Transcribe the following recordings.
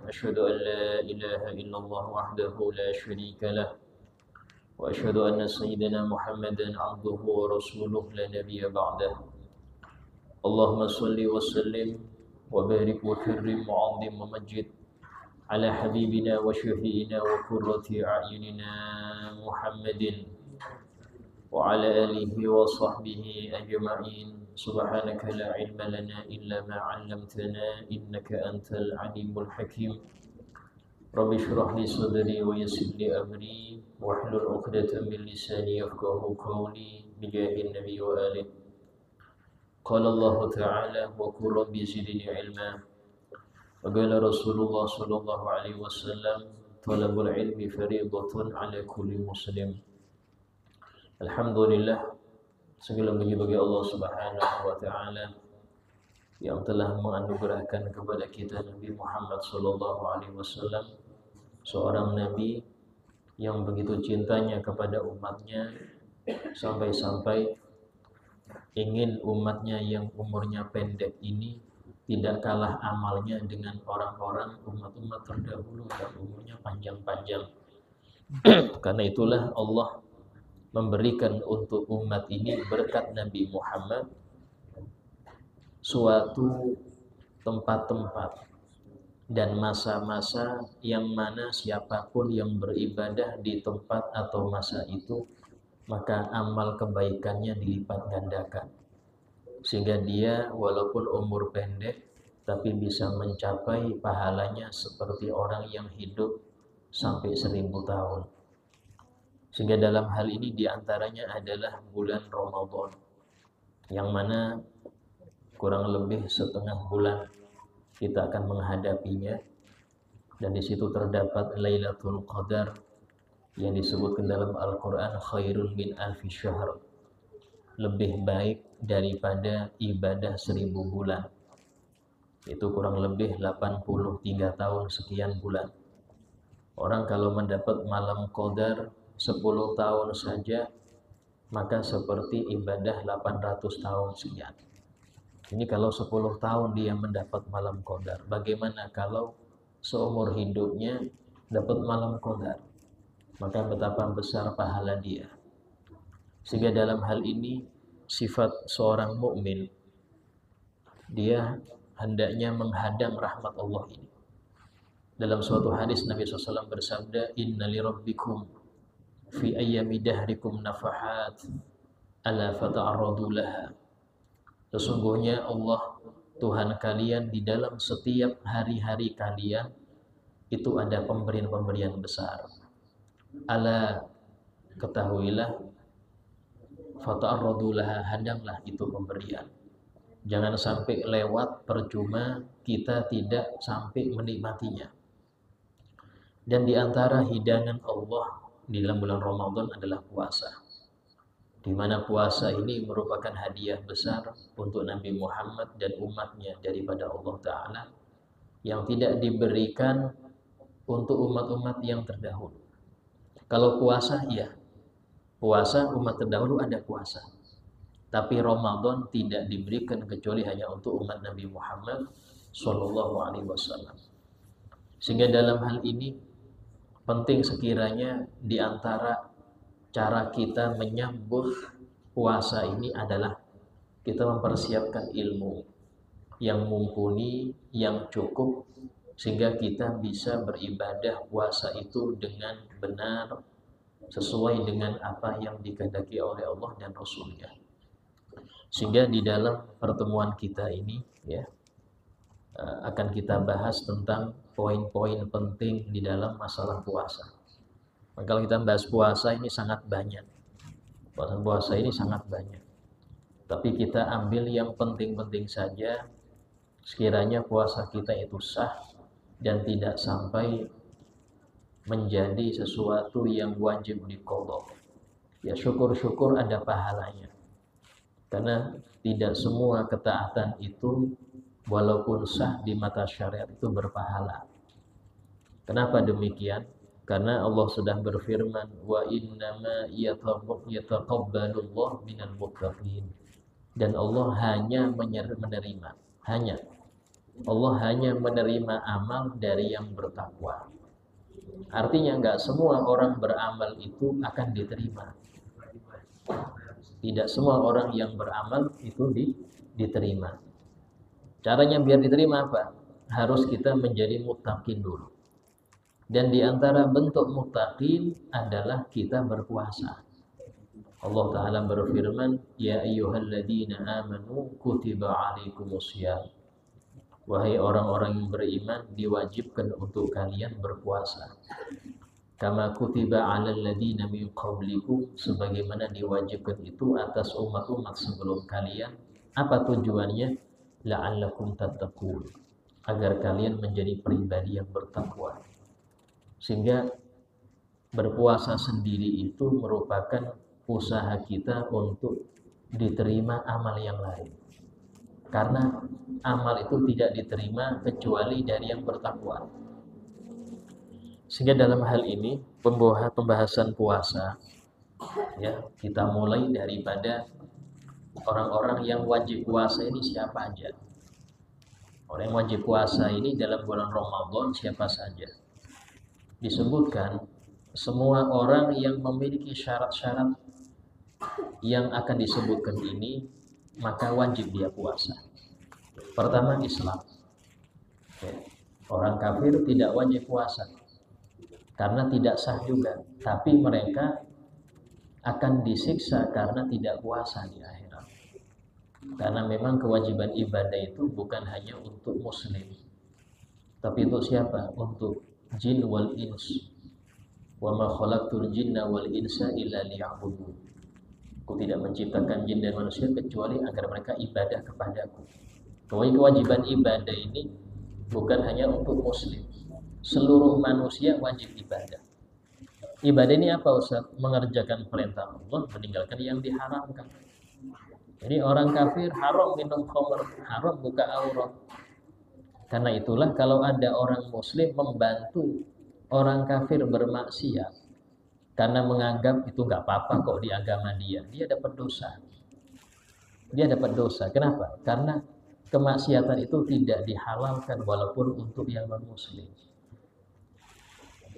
أشهد أن لا إله إلا الله وحده لا شريك له وأشهد أن سيدنا محمدا عبده ورسوله لا نبي بعده اللهم صل وسلم وبارك وكرم وعظم ومجد على حبيبنا وشفيئنا وقرة أعيننا محمد وعلى آله وصحبه أجمعين سبحانك لا علم لنا إلا ما علمتنا إنك أنت العليم الحكيم رب اشرح لي صدري ويسر لي أمري واحلل عقدة من لساني يفقهوا قولي بجاه النبي وآله قال الله تعالى وقل رب زدني علما وقال رسول الله صلى الله عليه وسلم طلب العلم فريضة على كل مسلم. Alhamdulillah, segala puji bagi Allah Subhanahu wa taala yang telah menganugerahkan kepada kita Nabi Muhammad sallallahu alaihi wasallam, seorang nabi yang begitu cintanya kepada umatnya sampai-sampai ingin umatnya yang umurnya pendek ini tidak kalah amalnya dengan orang-orang umat-umat terdahulu yang umurnya panjang-panjang. Karena itulah Allah memberikan untuk umat ini berkat Nabi Muhammad suatu tempat-tempat dan masa-masa yang mana siapapun yang beribadah di tempat atau masa itu maka amal kebaikannya dilipat gandakan sehingga dia walaupun umur pendek tapi bisa mencapai pahalanya seperti orang yang hidup sampai 1000 tahun. Sehingga dalam hal ini diantaranya adalah bulan Ramadan, yang mana kurang lebih setengah bulan kita akan menghadapinya, dan di situ terdapat Lailatul Qadar yang disebutkan dalam Al-Quran khairun min alfi syahr, lebih baik daripada ibadah 1000 bulan. Itu kurang lebih 83 tahun sekian bulan. Orang kalau mendapat malam Qadar 10 tahun saja maka seperti ibadah 800 tahun sekian. Ini kalau 10 tahun dia mendapat malam Qadar, bagaimana kalau seumur hidupnya dapat malam Qadar? Maka betapa besar pahala dia. Sehingga dalam hal ini sifat seorang mukmin, dia hendaknya menghadang rahmat Allah ini. Dalam suatu hadis Nabi SAW bersabda, inna li rabbikum fi ayyami dahrikum nafahat ala fata'arradu laha. Sesungguhnya Allah Tuhan kalian di dalam setiap hari-hari kalian itu ada pemberian-pemberian besar. Ala, ketahuilah, fata'arradu laha, hadanglah itu pemberian. Jangan sampai lewat percuma, kita tidak sampai menikmatinya. Dan di antara hidangan Allah di dalam bulan Ramadan adalah puasa, di mana puasa ini merupakan hadiah besar untuk Nabi Muhammad dan umatnya daripada Allah Ta'ala yang tidak diberikan untuk umat-umat yang terdahulu. Kalau puasa, iya, puasa umat terdahulu ada puasa, tapi Ramadan tidak diberikan kecuali hanya untuk umat Nabi Muhammad Sallallahu Alaihi Wasallam. Sehingga dalam hal ini penting sekiranya di antara cara kita menyambut puasa ini adalah kita mempersiapkan ilmu yang mumpuni, yang cukup, sehingga kita bisa beribadah puasa itu dengan benar, sesuai dengan apa yang dikehendaki oleh Allah dan Rasulnya. Sehingga di dalam pertemuan kita ini ya akan kita bahas tentang poin-poin penting di dalam masalah puasa. Maka kalau kita bahas puasa ini sangat banyak. Puasa ini sangat banyak. Tapi kita ambil yang penting-penting saja, sekiranya puasa kita itu sah dan tidak sampai menjadi sesuatu yang wajib diqadha. Ya syukur-syukur ada pahalanya. Karena tidak semua ketaatan itu walaupun sah di mata syariat itu berpahala. Kenapa demikian? Karena Allah sudah berfirman, wa innama yataqabbalullah minal muttaqin. Dan Allah hanya menerima, hanya Allah hanya menerima amal dari yang bertakwa. Artinya nggak semua orang beramal itu akan diterima. Tidak semua orang yang beramal itu diterima. Caranya biar diterima apa? Harus kita menjadi muttaqin dulu. Dan di antara bentuk muttaqin adalah kita berpuasa. Allah Ta'ala berfirman, Ya ayyuhalladzina amanu kutiba alaikumusiyam. Wahai orang-orang yang beriman, diwajibkan untuk kalian berpuasa. Kama kutiba alal ladzina min qablikum, sebagaimana diwajibkan itu atas umat-umat sebelum kalian. Apa tujuannya? La'allakum tattaqun, agar kalian menjadi pribadi yang bertakwa. Sehingga berpuasa sendiri itu merupakan usaha kita untuk diterima amal yang lain. Karena amal itu tidak diterima kecuali dari yang bertakwa. Sehingga dalam hal ini pembahasan puasa, ya, kita mulai daripada orang-orang yang wajib puasa ini siapa aja. Orang yang wajib puasa ini dalam bulan Ramadan siapa saja. Disebutkan semua orang yang memiliki syarat-syarat yang akan disebutkan ini, maka wajib dia puasa. Pertama, Islam. Orang kafir tidak wajib puasa karena tidak sah juga, tapi mereka akan disiksa karena tidak puasa di akhirat. Karena memang kewajiban ibadah itu bukan hanya untuk muslim, tapi untuk siapa? Untuk jin wal ins. Wa ma khalaqtul jinna wal insa illa liya'budun. Aku tidak menciptakan jin dan manusia kecuali agar mereka ibadah kepadaku. Kewajiban ibadah ini bukan hanya untuk muslim. Seluruh manusia wajib ibadah. Ibadah ini apa, Ustaz? Mengerjakan perintah Allah, meninggalkan yang diharamkan. Jadi orang kafir haram minum khamr, haram buka aurat. Karena itulah kalau ada orang muslim membantu orang kafir bermaksiat karena menganggap itu nggak apa-apa kok di agama dia dapat dosa. Dia dapat dosa. Kenapa? Karena kemaksiatan itu tidak dihalalkan walaupun untuk yang non-muslim.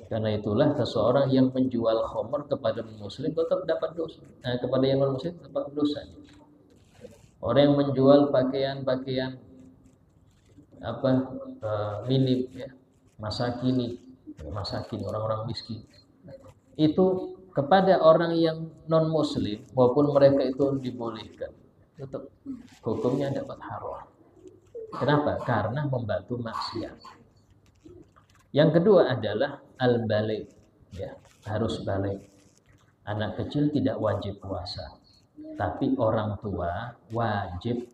Karena itulah seseorang yang menjual khamr kepada muslim tetap dapat dosa. Kepada yang non-muslim dapat dosa. Orang yang menjual pakaian-pakaian minim, ya, masakin orang-orang miskin, itu kepada orang yang non muslim maupun mereka itu dibolehkan, tetap hukumnya dapat haram. Kenapa? Karena membantu maksiat. Yang kedua adalah al-balik, ya, harus balik. Anak kecil tidak wajib puasa, tapi orang tua wajib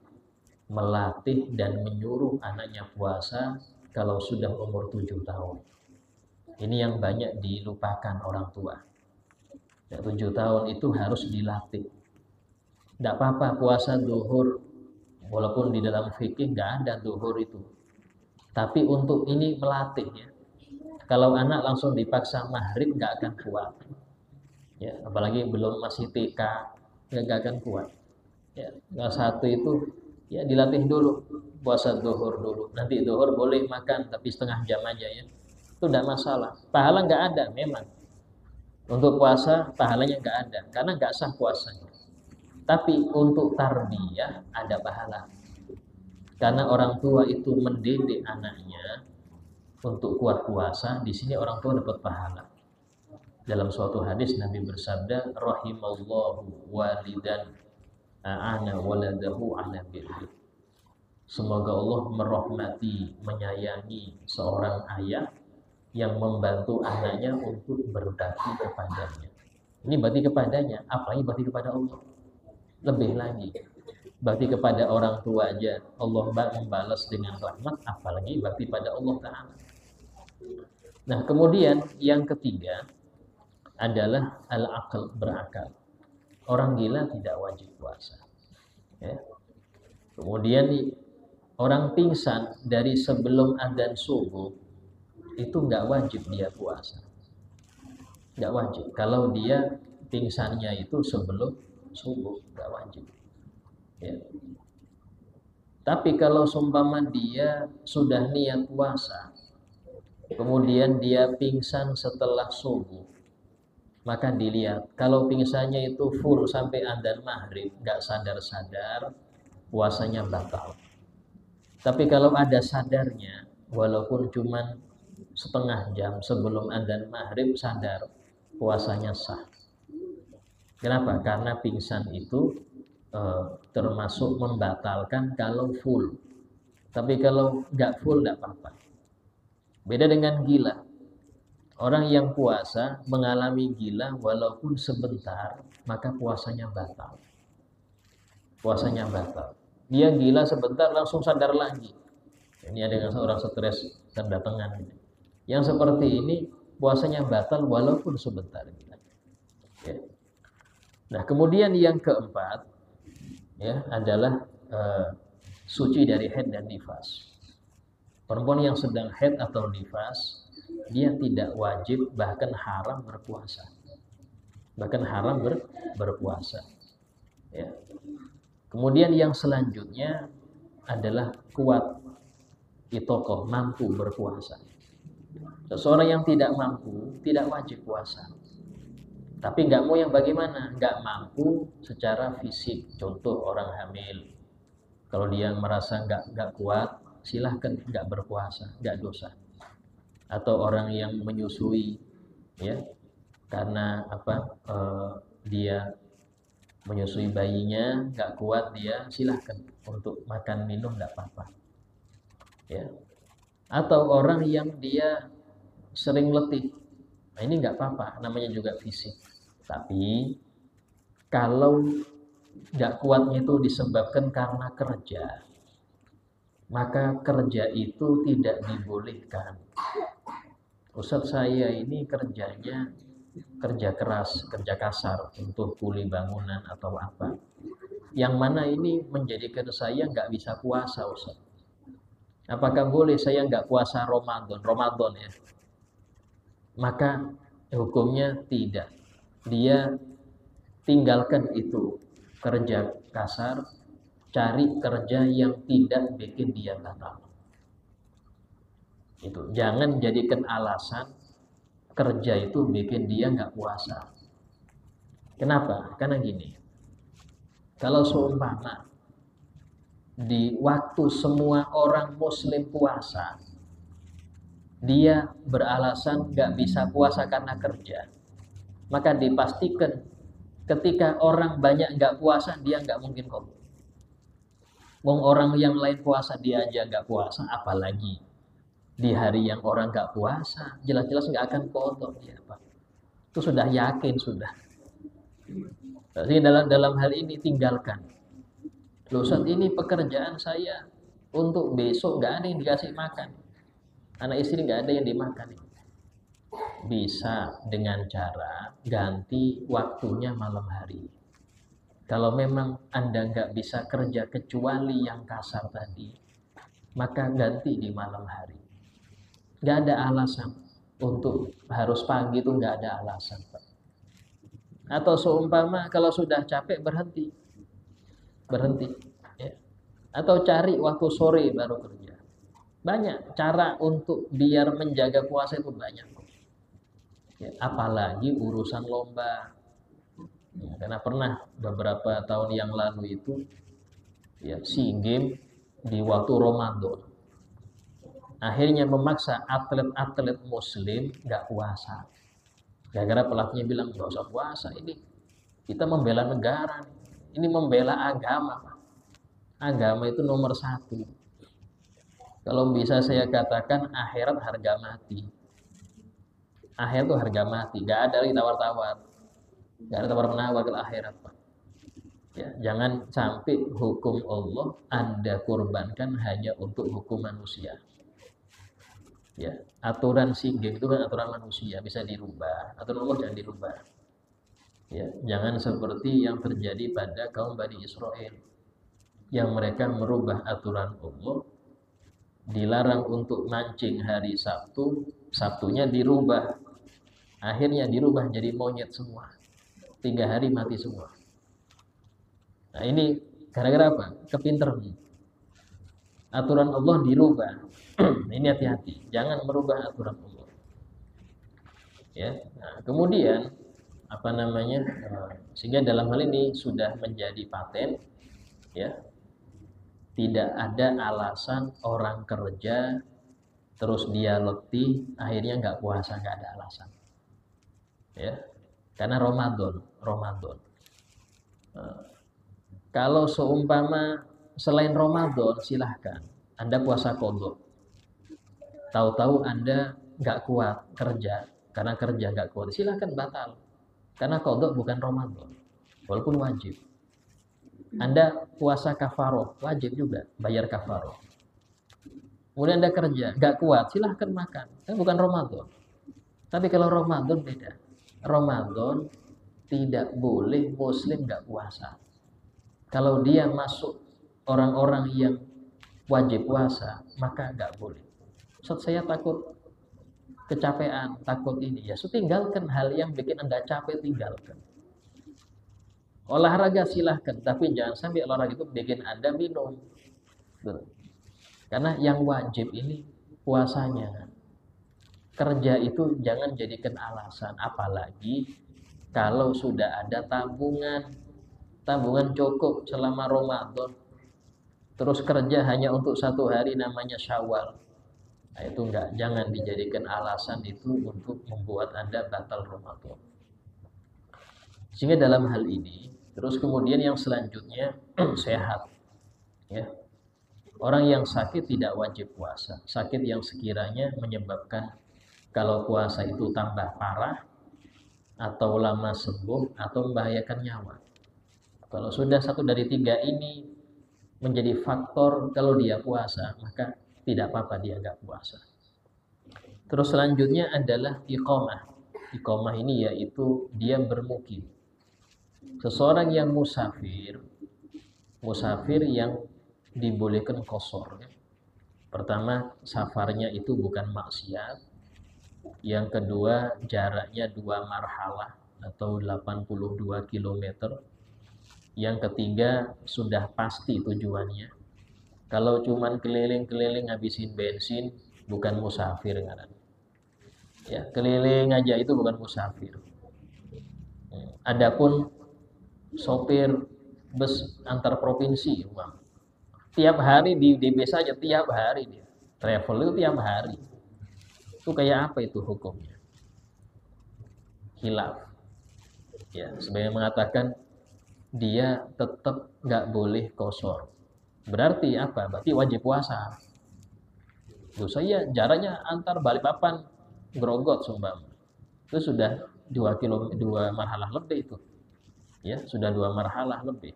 melatih dan menyuruh anaknya puasa kalau sudah umur 7 tahun. Ini yang banyak dilupakan orang tua. 7 tahun itu harus dilatih. Tidak apa-apa puasa duhur, walaupun di dalam fikih nggak ada duhur itu. Tapi untuk ini melatih, ya. Kalau anak langsung dipaksa maghrib nggak akan kuat. Ya, apalagi belum masih TK, nggak akan kuat. Ya, satu itu ya dilatih dulu puasa duhur dulu. Nanti duhur boleh makan tapi setengah jam aja, ya. Itu tidak masalah. Pahala nggak ada memang. Untuk puasa pahalanya nggak ada karena nggak sah puasanya. Tapi untuk tarbiyah ada pahala. Karena orang tua itu mendidik anaknya untuk kuat puasa, di sini orang tua dapat pahala. Dalam suatu hadis Nabi bersabda, rahimallahu walidan a'ana waladahu ala birri. Semoga Allah merahmati, menyayangi seorang ayah yang membantu anaknya untuk berbakti kepadanya. Ini bakti kepadanya, apalagi bakti kepada Allah. Lebih lagi, bakti kepada orang tua aja Allah membalas dengan rahmat, apalagi bakti pada Allah Ta'ala. Nah, kemudian yang ketiga adalah al-aql, berakal. Orang gila tidak wajib puasa, ya. Kemudian orang pingsan dari sebelum adzan subuh itu nggak wajib dia puasa, nggak wajib. Kalau dia pingsannya itu sebelum subuh nggak wajib, ya. Tapi kalau seumpama dia sudah niat puasa, kemudian dia pingsan setelah subuh, maka dilihat kalau pingsannya itu full sampai adzan maghrib, nggak sadar-sadar, puasanya batal. Tapi kalau ada sadarnya, walaupun cuma setengah jam sebelum adzan maghrib sadar, puasanya sah. Kenapa? Karena pingsan itu termasuk membatalkan kalau full. Tapi kalau nggak full nggak apa-apa. Beda dengan gila. Orang yang puasa mengalami gila walaupun sebentar, maka puasanya batal. Puasanya batal. Dia gila sebentar langsung sadar lagi. Ini ada yang orang stres terdatangan. Yang seperti ini puasanya batal walaupun sebentar. Ya. Nah, kemudian yang keempat ya adalah suci dari haid dan nifas. Perempuan yang sedang haid atau nifas, dia tidak wajib bahkan haram berpuasa. Bahkan haram berpuasa. Ya. Kemudian yang selanjutnya adalah kuat itokoh, mampu berpuasa. Seseorang yang tidak mampu tidak wajib puasa. Tapi nggak mau yang bagaimana? Nggak mampu secara fisik. Contoh orang hamil. Kalau dia merasa nggak kuat, silahkan nggak berpuasa, nggak dosa. Atau orang yang menyusui, ya, karena dia menyusui bayinya nggak kuat, dia silahkan untuk makan minum nggak apa-apa. Ya. Atau orang yang dia sering letih, nah ini nggak apa-apa, namanya juga fisik. Tapi kalau nggak kuatnya itu disebabkan karena kerja, maka kerja itu tidak dibolehkan. Ustadz saya ini kerjanya kerja keras, kerja kasar untuk kuli bangunan atau apa. Yang mana ini menjadikan saya nggak bisa puasa, Ustadz. Apakah boleh saya nggak puasa Ramadan ya? Maka hukumnya tidak. Dia tinggalkan itu kerja kasar, cari kerja yang tidak bikin dia batal. Itu jangan jadikan alasan kerja itu bikin dia nggak puasa. Kenapa? Karena gini, kalau seumpama di waktu semua orang muslim puasa, dia beralasan nggak bisa puasa karena kerja, maka dipastikan ketika orang banyak nggak puasa, dia nggak mungkin kok. Wong orang yang lain puasa dia aja nggak puasa, apalagi di hari yang orang nggak puasa, jelas-jelas nggak akan kodok dia, Pak. Itu sudah yakin sudah. Jadi dalam hal ini tinggalkan. Loh, saat ini pekerjaan saya untuk besok nggak ada yang dikasih makan. Anak istri nggak ada yang dimakan. Bisa dengan cara ganti waktunya malam hari. Kalau memang Anda nggak bisa kerja kecuali yang kasar tadi, maka ganti di malam hari. Nggak ada alasan untuk harus pagi itu, nggak ada alasan, Pak. Atau seumpama kalau sudah capek berhenti, ya. Atau cari waktu sore baru kerja. Banyak cara untuk biar menjaga puasa itu banyak. Ya, apalagi urusan lomba. Ya, karena pernah beberapa tahun yang lalu itu ya SEA Games di waktu Ramadan. Akhirnya memaksa atlet-atlet muslim nggak puasa. Gara-gara pelatihnya bilang nggak usah puasa, ini kita membela negara, ini membela agama. Agama itu nomor satu. Kalau bisa saya katakan akhirat harga mati. Akhirat itu harga mati, nggak ada lagi tawar-tawar. Gak ada tawar-menawar ke akhirat, Pak. Ya, jangan sampai hukum Allah Anda korbankan hanya untuk hukum manusia. Ya, aturan SEA Games itu kan aturan manusia, bisa dirubah. Aturan Allah jangan dirubah. Ya, jangan seperti yang terjadi pada kaum Bani Israel, yang mereka merubah aturan Allah, dilarang untuk mancing hari Sabtu, Sabtunya dirubah. Akhirnya dirubah jadi monyet semua. 3 hari mati semua. Nah ini gara-gara apa? Kepinteran. aturan Allah dirubah. Ini hati-hati, jangan merubah aturan Allah. Ya, nah, kemudian apa namanya? Sehingga dalam hal ini sudah menjadi paten, ya. Tidak ada alasan orang kerja terus dia letih, akhirnya nggak puasa, nggak ada alasan. Ya, karena Ramadan. Kalau seumpama selain Ramadan, silahkan Anda puasa qadha. Tahu-tahu Anda nggak kuat kerja, karena kerja nggak kuat, silahkan batal. Karena qadha bukan Ramadan, walaupun wajib. Anda puasa kafaroh, wajib juga bayar kafaroh. Kemudian Anda kerja, nggak kuat, silahkan makan. Kan bukan Ramadan. Tapi kalau Ramadan beda. Ramadan tidak boleh Muslim nggak puasa. Kalau dia masuk orang-orang yang wajib puasa, maka nggak boleh. Ustaz, saya takut kecapean, takut ini. Ya, so tinggalkan hal yang bikin Anda capek, tinggalkan. Olahraga silahkan, tapi jangan sampai olahraga itu bikin Anda minum. Karena yang wajib ini puasanya. Kerja itu jangan jadikan alasan, apalagi kalau sudah ada tabungan cukup selama Ramadan, terus kerja hanya untuk 1 hari namanya Syawal. Nah, itu enggak, jangan dijadikan alasan itu untuk membuat Anda batal Ramadan. Sehingga dalam hal ini, terus kemudian yang selanjutnya sehat. Ya. Orang yang sakit tidak wajib puasa. Sakit yang sekiranya menyebabkan kalau puasa itu tambah parah, atau lama sembuh, atau membahayakan nyawa. Kalau sudah 1 dari 3 ini menjadi faktor kalau dia puasa, maka tidak apa-apa dia nggak puasa. Terus selanjutnya adalah iqamah. Iqamah ini yaitu dia bermukim. Seseorang yang musafir yang dibolehkan qashar. Pertama, safarnya itu bukan maksiat. Yang kedua, jaraknya 2 marhalah atau 82 km. Yang ketiga, sudah pasti tujuannya. Kalau cuman keliling-keliling ngabisin bensin, bukan musafir kan? Ya, keliling aja itu bukan musafir. Adapun sopir bus antar provinsi, tiap hari di DB saja, tiap hari dia travel itu tiap hari. Itu kayak apa itu hukumnya? Khilaf. Ya, sebagian mengatakan dia tetap nggak boleh qashar. Berarti apa? Berarti wajib puasa. Tuh, saya jaraknya antar Balikpapan Grogot Sumbang. Itu sudah 2 marhalah lebih itu. Ya, sudah 2 marhalah lebih.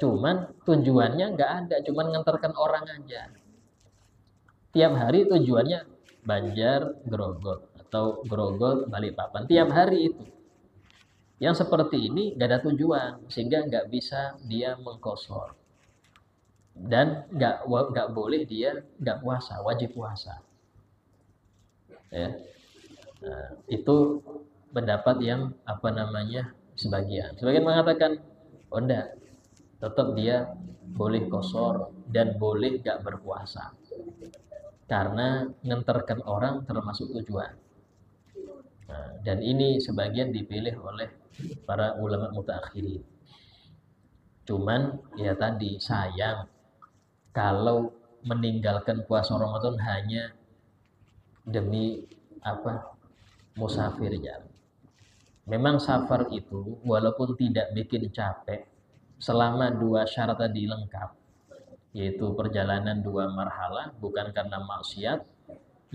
Cuman tujuannya nggak ada, cuman ngantarkan orang aja. Tiap hari tujuannya Banjar, Grogot, atau Grogot, Balikpapan. Tiap hari itu. Yang seperti ini nggak ada tujuan, sehingga nggak bisa dia mengqashar. Dan nggak boleh dia nggak puasa, wajib puasa. Ya. Nah, itu pendapat yang sebagian mengatakan, oh enggak, tetap dia boleh qashar dan boleh nggak berpuasa. Karena ngantarkan orang termasuk tujuan. Nah, dan ini sebagian dipilih oleh para ulama mutaakhirin. Cuman ya tadi sayang kalau meninggalkan puasa Ramadan hanya demi musafir ya. Memang safar itu walaupun tidak bikin capek selama 2 syarat tadi lengkap, yaitu perjalanan 2 marhalah bukan karena maksiat,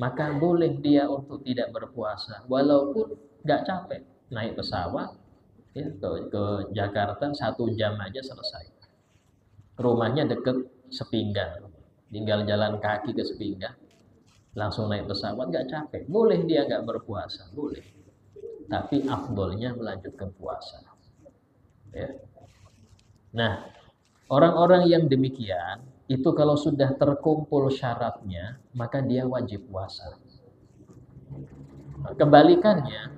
maka boleh dia untuk tidak berpuasa walaupun nggak capek. Naik pesawat ya, ke Jakarta 1 jam aja selesai. Rumahnya deket Sepinggan, tinggal jalan kaki ke Sepinggan, langsung naik pesawat, nggak capek. Boleh dia nggak berpuasa, boleh. Tapi afdolnya melanjutkan puasa. Ya. Nah, orang-orang yang demikian itu kalau sudah terkumpul syaratnya, maka dia wajib puasa. Kebalikannya,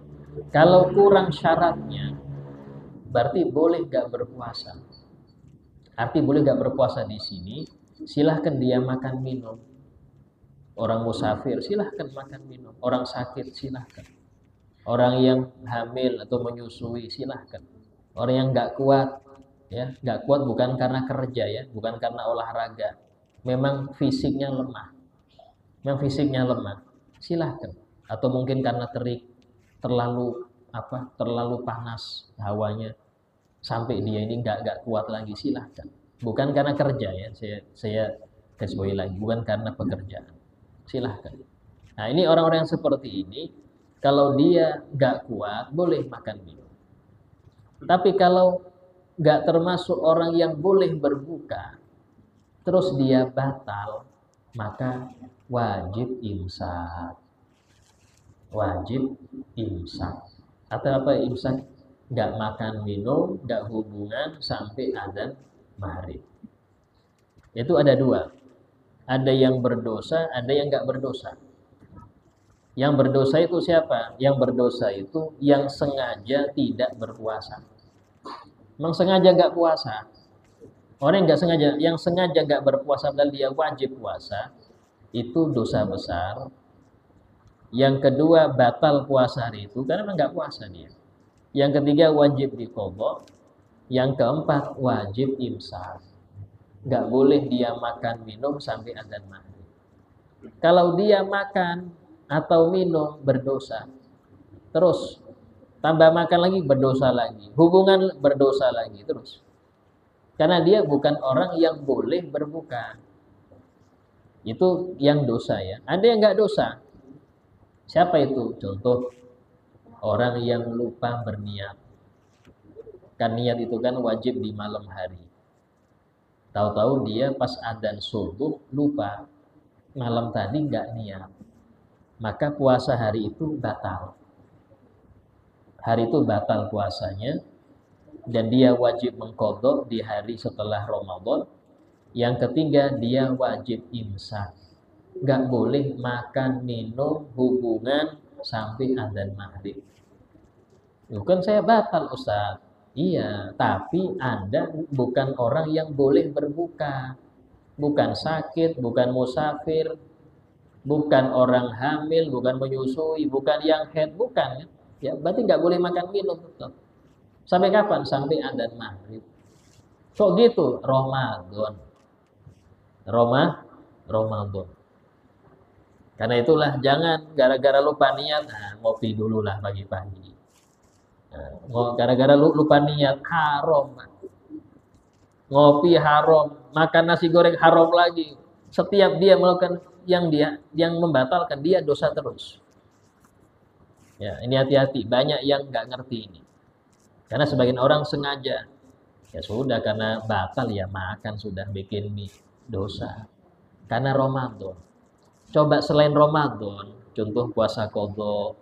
kalau kurang syaratnya, berarti boleh nggak berpuasa. Arti boleh nggak berpuasa di sini, silahkan dia makan minum. Orang musafir silahkan makan minum. Orang sakit silahkan. Orang yang hamil atau menyusui silahkan. Orang yang nggak kuat, ya nggak kuat bukan karena kerja ya, bukan karena olahraga. Memang fisiknya lemah. Silahkan. Atau mungkin karena terik, terlalu panas hawanya sampai dia ini nggak kuat lagi, silahkan. Bukan karena kerja ya, saya garis bawahi lagi, bukan karena pekerjaan. Silahkan. Nah ini orang-orang yang seperti ini, kalau dia nggak kuat boleh makan minum. Tapi kalau nggak termasuk orang yang boleh berbuka, terus dia batal, maka wajib imsak. Atau apa imsak? Nggak makan minum, nggak hubungan sampai adzan maghrib. Itu ada dua. Ada yang berdosa, ada yang nggak berdosa. Yang berdosa itu siapa? Yang berdosa itu yang sengaja tidak berpuasa. Memang sengaja nggak puasa. Orang yang nggak sengaja, yang sengaja nggak berpuasa dan dia wajib puasa, itu dosa besar. Yang kedua batal puasa hari itu karena nggak puasa dia. Yang ketiga wajib diqadha. Yang keempat wajib imsak. Nggak boleh dia makan minum sampai adzan maghrib. Kalau dia makan atau minum berdosa, terus tambah makan lagi berdosa lagi, hubungan berdosa lagi terus. Karena dia bukan orang yang boleh berbuka. Itu yang dosa ya. Ada yang nggak dosa. Siapa itu? Contoh orang yang lupa berniat. Kan niat itu kan wajib di malam hari. Tahu-tahu dia pas adzan subuh lupa, malam tadi nggak niat, maka puasa hari itu batal. Hari itu batal puasanya, dan dia wajib mengqadha di hari setelah Ramadan. Yang ketiga dia wajib imsak, nggak boleh makan minum hubungan sampai adzan maghrib. Bukan saya batal Ustaz. Iya, tapi Anda bukan orang yang boleh berbuka. Bukan sakit, bukan musafir, bukan orang hamil, bukan menyusui, bukan yang haid, bukan. Ya, berarti nggak boleh makan minum. Betul. Sampai kapan? Sampai adzan maghrib. Kok gitu? Ramadan. Ramadan. Karena itulah jangan gara-gara lupa niat, ngopi dulu lah pagi-pagi. Gara-gara lupa niat haram. Ngopi haram, makan nasi goreng haram lagi. Setiap dia melakukan yang membatalkan, dia dosa terus. Ya, ini hati-hati, banyak yang nggak ngerti ini. Karena sebagian orang sengaja, ya sudah karena batal ya makan sudah bikin mie, dosa. Karena Ramadan. Coba selain Ramadan, contoh puasa qadha,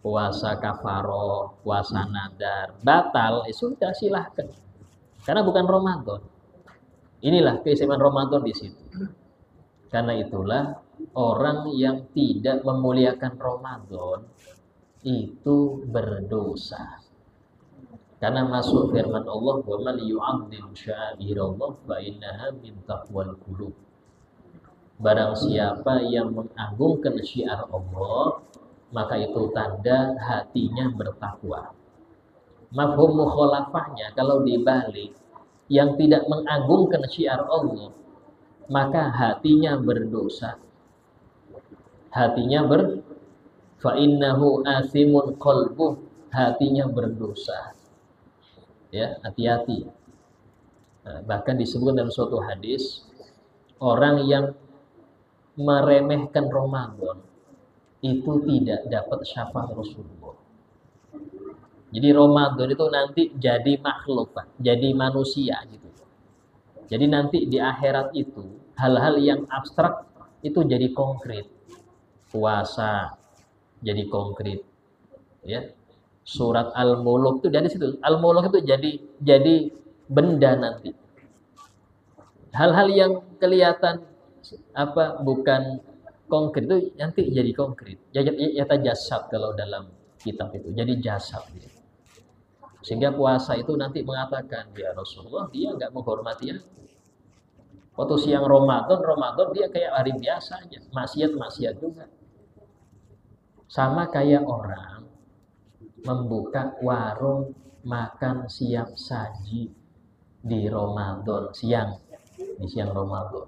puasa kafaroh, puasa nadar, batal, sudah silahkan. Karena bukan Ramadan. Inilah keistimewaan Ramadan di situ. Karena itulah orang yang tidak memuliakan Ramadan itu berdosa. Karena masuk firman Allah, "Wa man yu'azzim sya'airallah fa innaha min taqwal qulub." Barang siapa yang mengagungkan syiar Allah, maka itu tanda hatinya bertakwa. Mafhum mukhalafahnya kalau dibalik, yang tidak mengagungkan syiar Allah, maka hatinya berdosa. Hatinya fa innahu athimun qalbuh, hatinya berdosa. Ya, hati-hati. Bahkan disebutkan dalam suatu hadis, orang yang meremehkan Ramadan itu tidak dapat syafaat Rasulullah. Jadi Ramadan itu nanti jadi makhluk, Pak, jadi manusia gitu. Jadi nanti di akhirat itu hal-hal yang abstrak itu jadi konkret. Puasa jadi konkret, ya. Surat Al-Muluk itu dari situ. Al-Muluk itu jadi benda nanti. Hal-hal yang kelihatan bukan konkret itu nanti jadi konkret. Yata jasad kalau dalam kitab itu jadi jasad. Gitu. Sehingga puasa itu nanti mengatakan, ya Rasulullah dia nggak menghormati aku. Waktu siang Ramadan dia kayak hari biasa aja, maksiat juga. Sama kayak orang membuka warung makan siap saji di Ramadan siang, di siang Ramadan.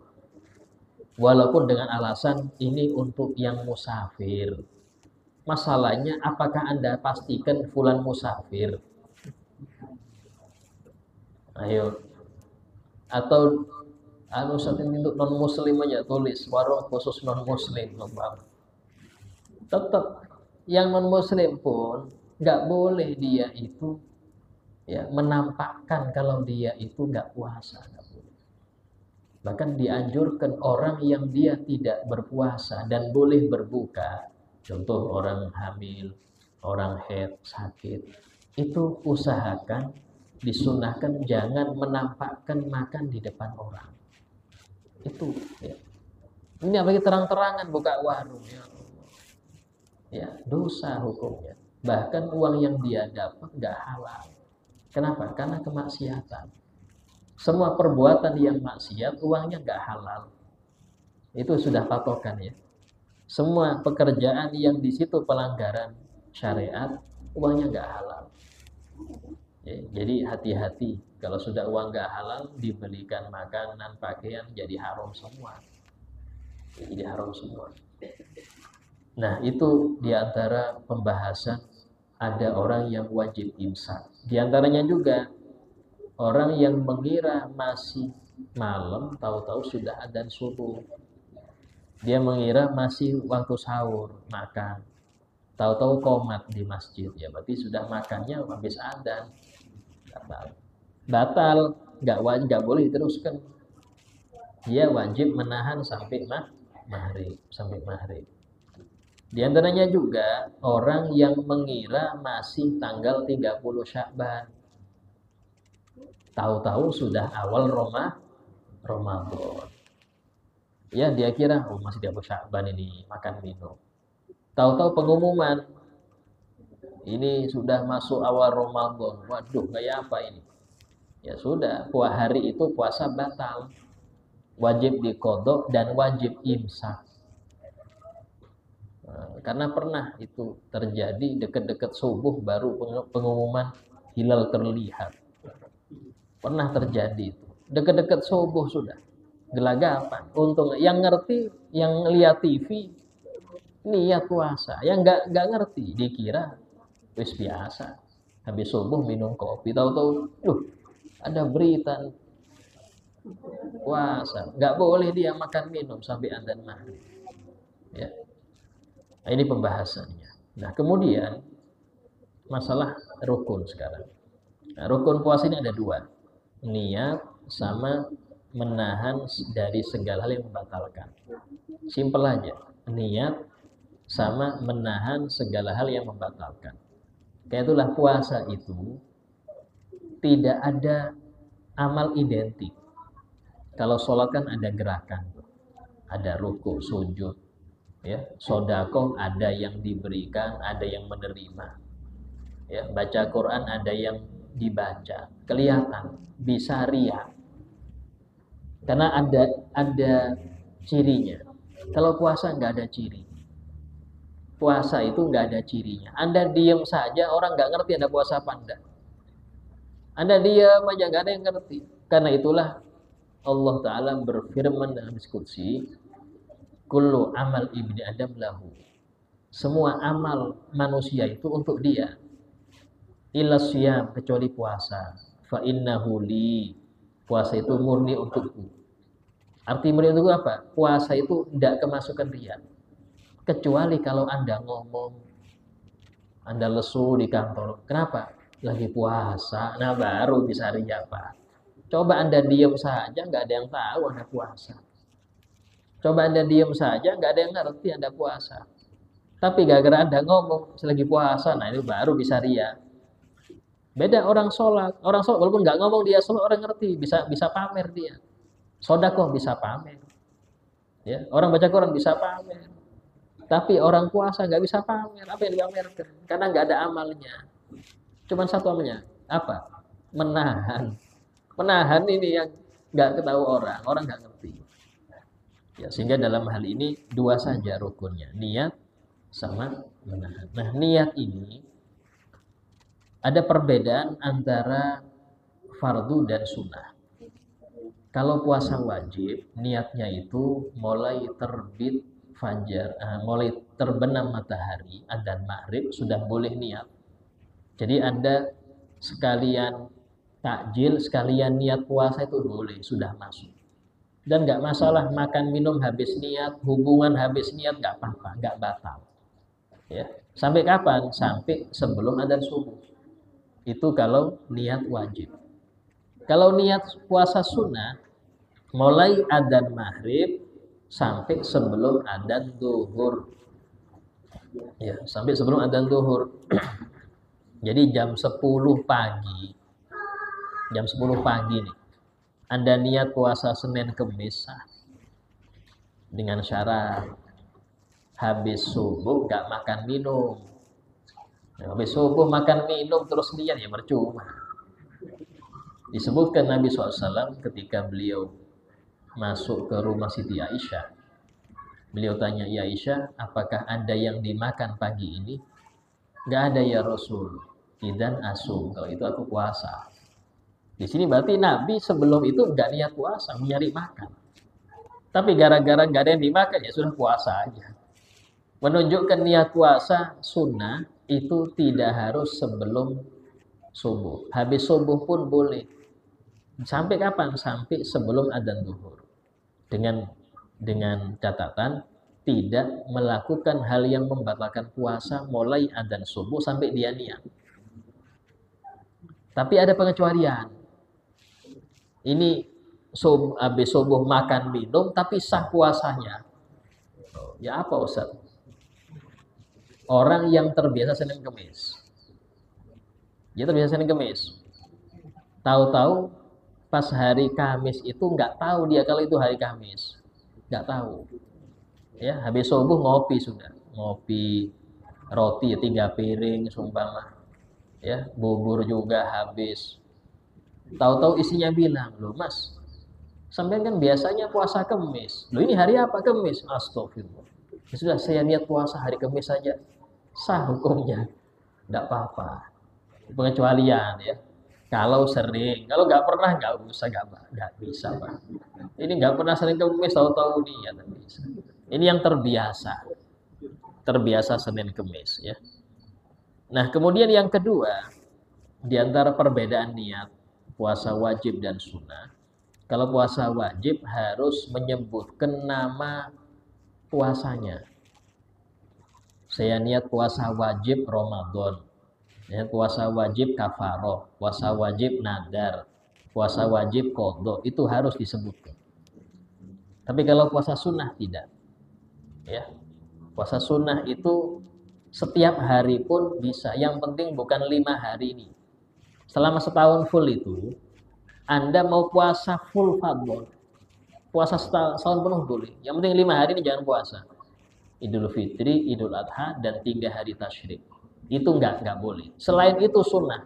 Walaupun dengan alasan ini untuk yang musafir. Masalahnya apakah Anda pastikan fulan musafir? Ayo. Atau satu untuk non muslim aja tulis warung khusus non muslim, tetap yang non muslim pun nggak boleh dia itu ya menampakkan kalau dia itu nggak puasa. Bahkan dianjurkan orang yang dia tidak berpuasa dan boleh berbuka, contoh orang hamil, orang haid, sakit, itu usahakan disunahkan jangan menampakkan makan di depan orang. Itu ya. Ini apalagi terang-terangan buka warung ya. Ya, dosa hukumnya. Bahkan uang yang dia dapat nggak halal. Kenapa? Karena kemaksiatan. Semua perbuatan yang maksiat uangnya nggak halal. Itu sudah patokan ya. Semua pekerjaan yang di situ pelanggaran syariat uangnya nggak halal. Ya, jadi hati-hati kalau sudah uang nggak halal dibelikan makanan, pakaian jadi haram semua. Jadi haram semua. Nah itu diantara pembahasan ada orang yang wajib imsak. Diantaranya juga orang yang mengira masih malam, tahu-tahu sudah adzan subuh. Dia mengira masih waktu sahur, makan. Tahu-tahu qomat di masjid, ya berarti sudah makannya habis adzan. Batal, nggak boleh diteruskan. Dia wajib menahan sampai maghrib. Di antaranya juga orang yang mengira masih tanggal 30 Sya'ban. Tahu-tahu sudah awal Ramadan. Ya, dia kira masih 30 Sya'ban ini makan minum. Tahu-tahu pengumuman ini sudah masuk awal Ramadan. Waduh, kayak apa ini? Ya sudah, hari itu puasa batal. Wajib diqodho dan wajib imsak. Karena pernah itu terjadi dekat-dekat subuh baru pengumuman hilal terlihat. Pernah terjadi itu. Dekat-dekat subuh sudah. Gelagapan. Untung yang ngerti, yang lihat TV niat puasa. Yang nggak ngerti dikira wis biasa. Habis subuh minum kopi, tahu-tahu ada berita puasa. Nggak boleh dia makan minum sampai adzan maghrib. Ya. Nah, ini pembahasannya. Nah, kemudian masalah rukun sekarang. Nah, rukun puasa ini ada dua. Niat sama menahan dari segala hal yang membatalkan. Simpel aja. Niat sama menahan segala hal yang membatalkan. Kayak itulah puasa itu tidak ada amal identik. Kalau sholat kan ada gerakan. Ada ruku, sujud. Ya, sodakoh ada yang diberikan, ada yang menerima. Ya, baca Quran ada yang dibaca, kelihatan, bisa riya. Karena ada cirinya. Kalau puasa nggak ada ciri. Puasa itu nggak ada cirinya. Anda diam saja, orang nggak ngerti Anda puasa apa enggak. Anda diam aja nggak ada yang ngerti. Karena itulah Allah Ta'ala berfirman dalam diskusi, kullu amal ibni Adam lahu. Semua amal manusia itu untuk dia. Illa siyam, kecuali puasa. Fa innahu li. Puasa itu murni untukku. Arti murni untukku apa? Puasa itu tidak kemasukan riya. Kecuali kalau Anda ngomong, Anda lesu di kantor. Kenapa? Lagi puasa. Nah baru bisa riya, Pak. Coba Anda diam saja, nggak ada yang tahu Anda puasa. Coba Anda diam saja, nggak ada yang ngerti Anda puasa. Tapi gara-gara Anda ngomong selagi puasa, nah itu baru bisa riya. Beda orang sholat walaupun nggak ngomong dia sholat, orang ngerti, bisa pamer dia. Sodakoh bisa pamer. Ya, orang baca Quran bisa pamer. Tapi orang puasa nggak bisa pamer. Apa yang dipamerkan? Karena nggak ada amalnya. Cuman satu amalnya. Apa? Menahan. Menahan ini yang nggak ketahui orang nggak ngerti. Ya, sehingga dalam hal ini dua saja rukunnya, niat sama menahan. Nah, niat ini ada perbedaan antara fardu dan sunnah. Kalau puasa wajib, niatnya itu mulai terbit fajar, mulai terbenam matahari, adzan maghrib sudah boleh niat. Jadi Anda sekalian takjil, sekalian niat puasa itu boleh, sudah masuk. Dan nggak masalah makan minum habis niat, hubungan habis niat nggak apa-apa, nggak batal. Ya, sampai kapan? Sampai sebelum adzan subuh. Itu kalau niat wajib. Kalau niat puasa sunnah, mulai adzan maghrib sampai sebelum adzan zuhur. Ya, sampai sebelum adzan zuhur. Jadi jam 10 pagi. Jam 10 pagi nih. Anda niat puasa Senin Kemis dengan syarat habis subuh nggak makan minum. Habis subuh makan minum terus niat ya percuma. Disebutkan Nabi SAW ketika beliau masuk ke rumah Siti Aisyah. Beliau tanya, ya Aisyah, apakah ada yang dimakan pagi ini? Nggak ada ya Rasul. Idan asum, kalau itu aku puasa. Di sini berarti Nabi sebelum itu nggak niat puasa, mencari makan. Tapi gara-gara nggak ada yang dimakan ya sudah puasa aja. Menunjukkan niat puasa sunnah itu tidak harus sebelum subuh. Habis subuh pun boleh. Sampai kapan? Sampai sebelum adzan zuhur. Dengan catatan tidak melakukan hal yang membatalkan puasa mulai adzan subuh sampai dia niat. Tapi ada pengecualian. Ini habis subuh makan minum tapi sah puasanya. Ya apa Ustaz? Orang yang terbiasa Senin Kemis. Dia terbiasa Senin Kemis. Tahu-tahu pas hari Kamis itu nggak tahu dia kalau itu hari Kamis. Nggak tahu. Ya, habis subuh ngopi sudah. Ngopi roti 3 piring sumpama. Ya, bubur juga habis. Tahu-tahu isinya bilang, "Loh, Mas, sampean kan biasanya puasa Kamis. Loh, ini hari apa Kamis?" Astagfirullah. Ya sudah, saya niat puasa hari Kamis saja. Sah hukumnya. Enggak apa-apa. Pengecualian ya. Kalau sering, kalau nggak pernah nggak usah, nggak bisa Pak. Ini nggak pernah Senin Kemis tahu-tahu nih ya nggak bisa. Ini yang terbiasa Senin Kemis ya. Nah kemudian yang kedua di antara perbedaan niat puasa wajib dan sunnah. Kalau puasa wajib harus menyebutkan nama puasanya. Saya niat puasa wajib Ramadan. Ya, puasa wajib kafaroh, puasa wajib nadar, puasa wajib qadha, itu harus disebutkan. Tapi kalau puasa sunnah tidak. Ya. Puasa sunnah itu setiap hari pun bisa. Yang penting bukan 5 hari ini. Selama setahun full itu, Anda mau puasa full fadl. Puasa setahun penuh boleh. Yang penting 5 hari ini jangan puasa. Idul Fitri, Idul Adha, dan 3 hari tasyrik. Itu nggak boleh. Selain itu sunnah.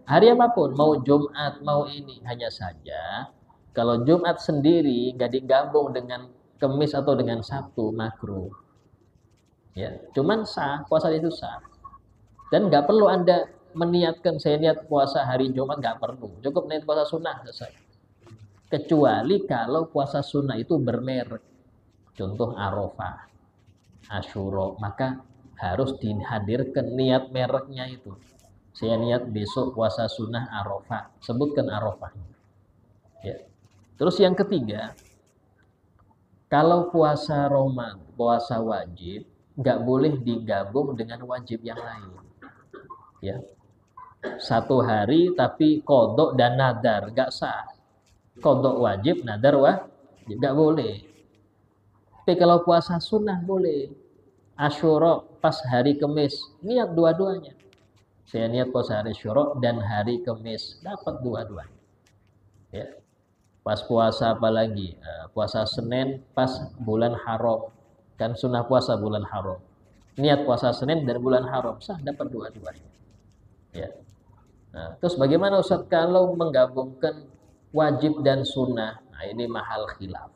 Hari apapun, mau Jumat, mau ini, hanya saja kalau Jumat sendiri nggak digabung dengan Kemis atau dengan Sabtu, makruh. Ya, cuman sah, puasa itu sah. Dan nggak perlu Anda meniatkan saya niat puasa hari Jumat, nggak perlu. Cukup niat puasa sunnah selesai. Kecuali kalau puasa sunnah itu bermerek. Contoh Arafah, Asyura, maka harus dihadirkan niat mereknya itu. Saya niat besok puasa sunnah Arafah, sebutkan Arafahnya. Ya. Terus yang ketiga, kalau puasa Ramadan, puasa wajib, nggak boleh digabung dengan wajib yang lain. Ya, 1 hari tapi qadha dan nadar nggak sah. Qadha wajib, nadar wajib nggak boleh. Tapi kalau puasa sunnah boleh. Asyura pas hari Kemis, niat dua-duanya. Saya niat puasa hari Asyura dan hari Kemis, dapat dua-duanya. Ya. Pas puasa apalagi? Puasa Senin pas bulan haram. Kan sunnah puasa bulan haram. Niat puasa Senin dan bulan haram, sah dapat dua-duanya. Ya. Nah, terus bagaimana Ustaz kalau menggabungkan wajib dan sunnah, nah ini mahal khilaf.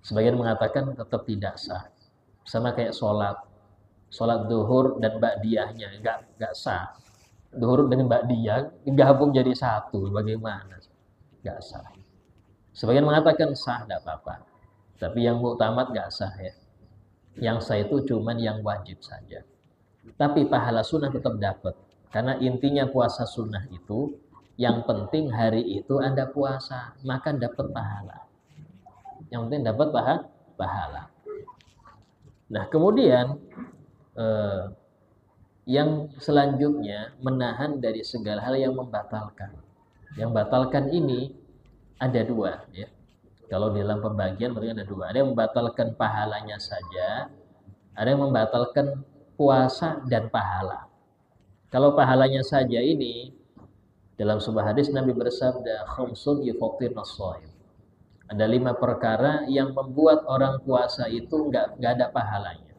Sebagian mengatakan tetap tidak sah. Sama kayak sholat duhur dan ba'diyahnya nggak sah. Duhur dengan ba'diyah gabung jadi satu, bagaimana? Nggak sah. Sebagian mengatakan sah, tidak apa-apa. Tapi yang muktamad nggak sah ya. Yang sah itu cuman yang wajib saja. Tapi pahala sunnah tetap dapat. Karena intinya puasa sunnah itu, yang penting hari itu Anda puasa, maka dapat pahala. Yang penting dapat pahala. Nah kemudian yang selanjutnya menahan dari segala hal yang membatalkan. Yang batalkan ini ada dua ya. Kalau dalam pembagian berarti ada dua. Ada yang membatalkan pahalanya saja, ada yang membatalkan puasa dan pahala. Kalau pahalanya saja ini, dalam sebuah hadis Nabi bersabda, khamsun yufatirna shaim. Ada 5 perkara yang membuat orang puasa itu nggak ada pahalanya.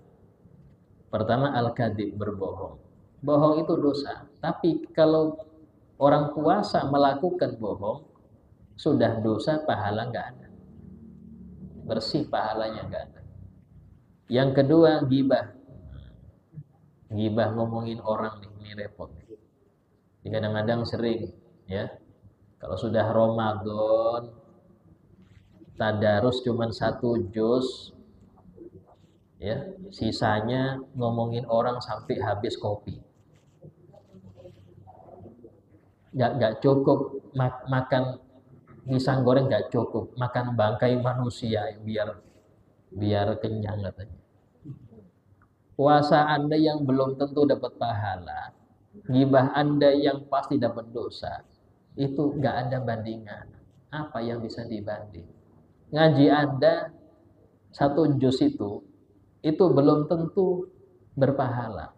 Pertama, al-kadzib, berbohong. Bohong itu dosa. Tapi kalau orang puasa melakukan bohong, sudah dosa, pahala nggak ada. Bersih pahalanya nggak ada. Yang kedua, ghibah. Ghibah ngomongin orang nih, ini repot. Kadang-kadang sering ya. Kalau sudah Ramadan, tadarus cuman 1 juz ya, sisanya ngomongin orang sampai habis kopi. Nggak cukup makan pisang goreng, nggak cukup makan bangkai manusia biar kenyang katanya. Puasa Anda yang belum tentu dapat pahala, ghibah Anda yang pasti dapat dosa, itu nggak ada bandingan. Apa yang bisa dibanding? Ngaji Anda 1 juz itu belum tentu berpahala.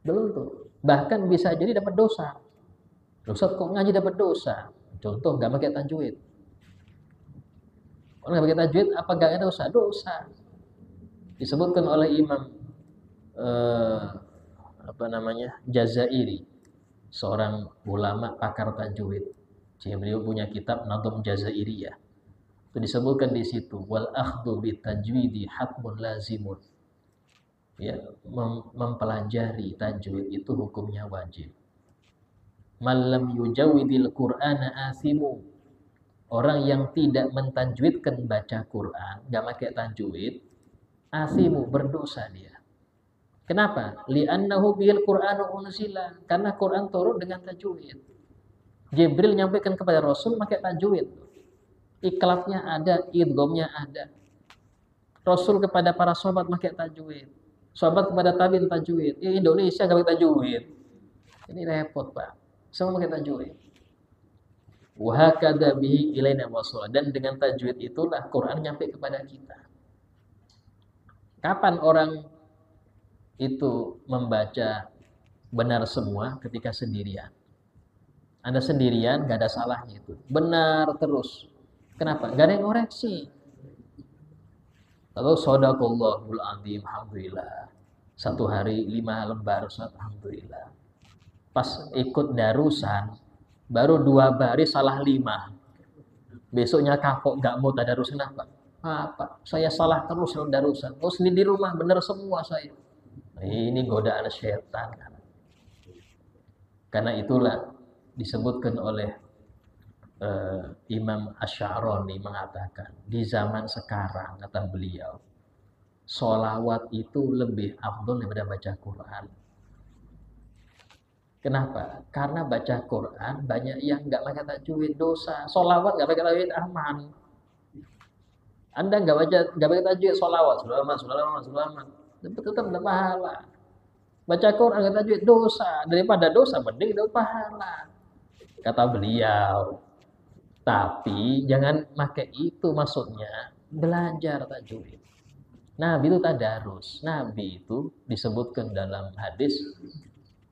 Belum tuh. Bahkan bisa jadi dapat dosa. Dosa kok ngaji dapat dosa? Contoh nggak pakai tajwid. Kalau nggak pakai tajwid, apa nggak ada dosa? Dosa. Disebutkan oleh Imam Jazairi, seorang ulama pakar tajwid. Jadi beliau punya kitab Nadhum Jazairiyah. Itu disebutkan di situ, wal akhdhu bit tajwidi hatmun lazimun. Ya, mempelajari tajwid itu hukumnya wajib. Malam yujawidil Qur'ana asimu. Orang yang tidak mentajwidkan baca Quran, nggak pakai tajwid, asimu, berdosa dia. Kenapa? Li'annahu bihil Qur'anu unzila. Karena Quran turun dengan tajwid. Jibril nyampaikan kepada Rasul pakai tajwid. Iklafnya ada, idghamnya ada. Rasul kepada para sahabat pakai tajwid. Sahabat kepada tabi'in tajwid. Indonesia enggak pakai tajwid. Ini repot, Pak. Semua pakai tajwid. Wa hakadha bihi ilaina wasala. Dan dengan tajwid itulah Quran nyampe kepada kita. Kapan orang itu membaca benar semua? Ketika sendirian. Anda sendirian, gak ada salahnya itu. Benar terus. Kenapa? Gak ada yang ngoreksi. Lalu shadaqallahul azim, alhamdulillah. 1 hari 5 lembar, alhamdulillah. Pas ikut darusan, baru 2 baris salah 5. Besoknya kapok, gak mau tadarus. Kenapa? Apa? Saya salah terus darusan. Oh, sendiri di rumah benar semua saya. Ini godaan syaitan. Karena itulah disebutkan oleh Imam Asy'arani mengatakan, di zaman sekarang, kata beliau, sholawat itu lebih afdol daripada baca Quran. Kenapa? Karena baca Quran banyak yang nggak pakai tajwid, dosa. Sholawat nggak pakai tajwid, aman. Anda nggak pakai tajwid, sholawat, sulaman, tetap ada pahala. Baca Quran nggak tajwid, dosa. Daripada dosa, mending dapat pahala. Kata beliau. Tapi jangan pakai itu, maksudnya belajar tajwid. Nabi itu tadarus. Nabi itu disebutkan dalam hadis,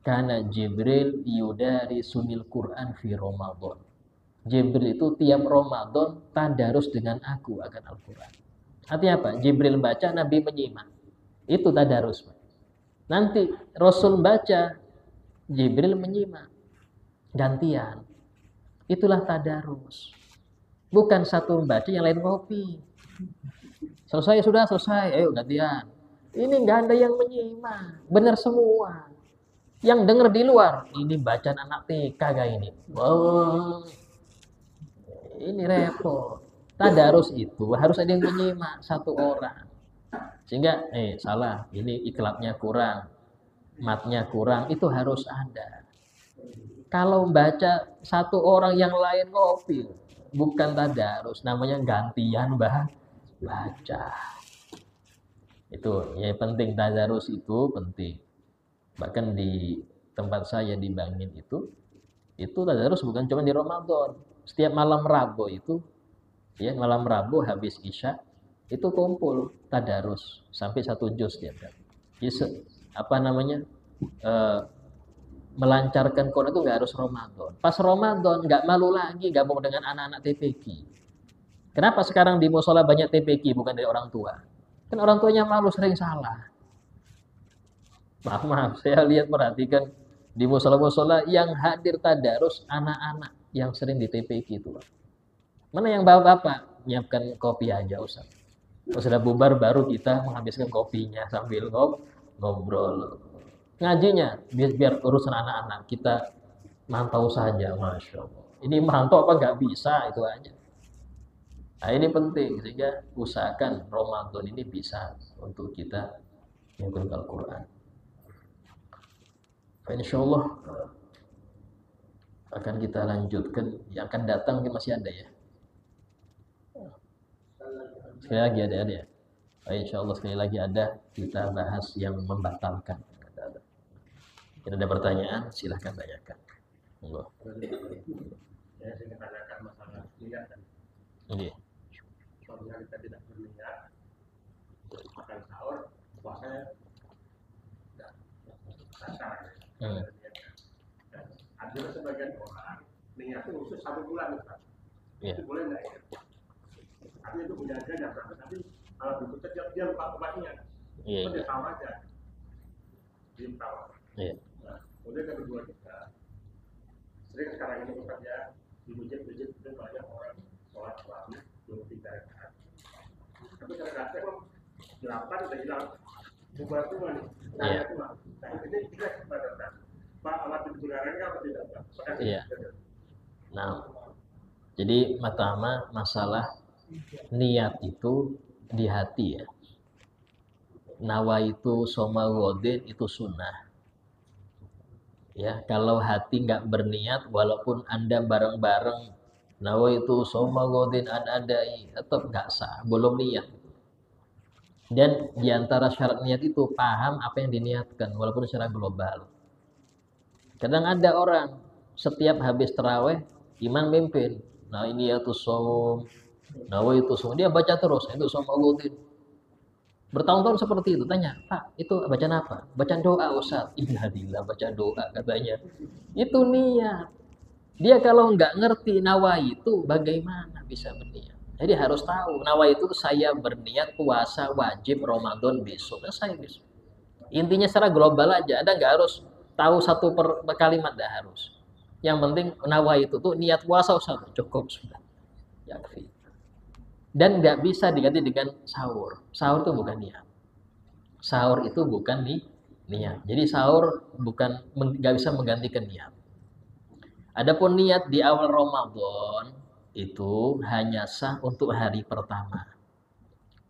karena Jibril yudari sunil Quran fi Ramadan. Jibril itu tiap Ramadan tadarus dengan aku akan Al-Quran. Artinya apa? Jibril baca, Nabi menyimak. Itu tadarus. Nanti Rasul baca, Jibril menyimak. Gantian. Itulah tadarus. Bukan satu membaca yang lain ngopi. Selesai sudah selesai, ayo gantian. Ini nggak ada yang menyimak, benar semua. Yang dengar di luar, ini bacaan anak TK kayak ini. Oh, ini repot. Tadarus itu harus ada yang menyimak satu orang. Sehingga, salah, ini ikhlaknya kurang, matnya kurang, itu harus ada. Kalau baca satu orang yang lain ngopi, bukan tadarus, namanya gantian baca. Itu ya penting, tadarus itu penting. Bahkan di tempat saya di Bangin itu tadarus bukan cuma di Ramadan. Setiap malam Rabu itu, ya malam Rabu habis Isya itu kumpul tadarus sampai 1 juz tiap hari. Jadi, apa namanya, melancarkan Quran itu nggak harus Ramadan. Pas Ramadan nggak malu lagi gabung dengan anak-anak TPQ. Kenapa sekarang di musola banyak TPQ bukan dari orang tua? Kan orang tuanya malu, sering salah. Maaf, saya lihat perhatikan di musola-musola yang hadir tadarus anak-anak yang sering di TPQ itu. Mana yang bapak-bapak nyiapkan kopi aja Ustaz. Sudah bubar baru kita menghabiskan kopinya sambil ngobrol. Ngajinya biar urusan anak-anak kita mantau saja, Masya Allah. Ini mantau apa nggak bisa, itu aja. Nah ini penting, sehingga usahakan Ramadan ini bisa untuk kita mengikuti Al-Quran. Insya Allah akan kita lanjutkan. Yang akan datang masih ada ya. Sekali lagi ada ya. Insya Allah sekali lagi ada, kita bahas yang membatalkan. Jika ada pertanyaan silahkan tanyakan. Monggo. Ya, saya tanyakan masalah niat dan apabila kita tidak berniat makan sahur, puasanya tidak dasar. Ada sebagian orang niatnya khusus 1 bulan, Ustaz. Itu boleh nggak ya? Tapi itu punya aja berapa? Tapi kalau berikutnya dia lupa kembalinya. Itu dia tahu aja. Dia tahu. Nah, kemudian yang kedua kita sering sekarang ini Ustaz ya, di masjid-masjid itu banyak orang sholat suami 23 rakaat. Tapi rakaatnya kok 8 udah hilang. Bubar semua nih. Nah, semua. Nah, ini kita sebenarnya Pak, alat digunakan apa tidak, Pak? Iya. Nah, jadi pertama masalah niat itu di hati ya. Nawaitu soma godin itu sunnah. Ya, kalau hati nggak berniat, walaupun Anda bareng-bareng nawaitu soma godin adai, tetap nggak sah, belum niat. Dan diantara syarat niat itu paham apa yang diniatkan, walaupun secara global. Kadang ada orang setiap habis taraweh imam mimpin. Nah ini ya tuh som, nawaitu som, dia baca terus itu soma godin. Bertahun-tahun seperti itu. Tanya, Pak, itu bacaan apa? Bacaan doa, Ustaz. Innalillah, baca doa katanya. Itu niat. Dia kalau nggak ngerti nawaitu, bagaimana bisa berniat? Jadi harus tahu, nawaitu saya berniat puasa wajib Ramadan besok. Saya besok. Intinya secara global aja. Ada nggak harus tahu satu per kalimat, nggak harus. Yang penting nawaitu tuh niat puasa, Ustaz. Cukup sudah. Yakfi. Dan nggak bisa diganti dengan sahur. Sahur itu bukan niat. Sahur itu bukan niat. Jadi sahur bukan, nggak bisa menggantikan niat. Adapun niat di awal Ramadan itu hanya sah untuk hari pertama.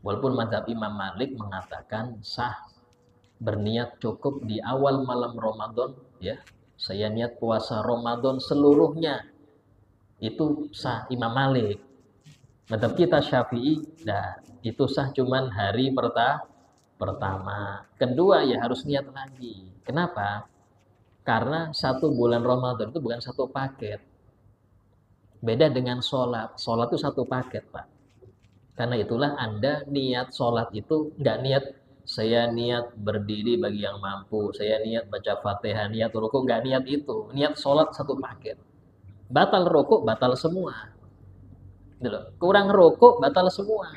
Walaupun mazhab Imam Malik mengatakan sah berniat cukup di awal malam Ramadan, ya. Saya niat puasa Ramadan seluruhnya. Itu sah Imam Malik. Mazhab kita Syafi'i, itu sah cuman hari pertama. Kedua ya harus niat lagi. Kenapa? Karena 1 bulan Ramadan itu bukan satu paket. Beda dengan sholat. Sholat itu satu paket, Pak. Karena itulah Anda niat sholat itu nggak niat, saya niat berdiri bagi yang mampu, saya niat baca Fatihah, niat rukuk, nggak niat itu. Niat sholat satu paket. Batal rukuk, batal semua. Kurang rukuk batal semua.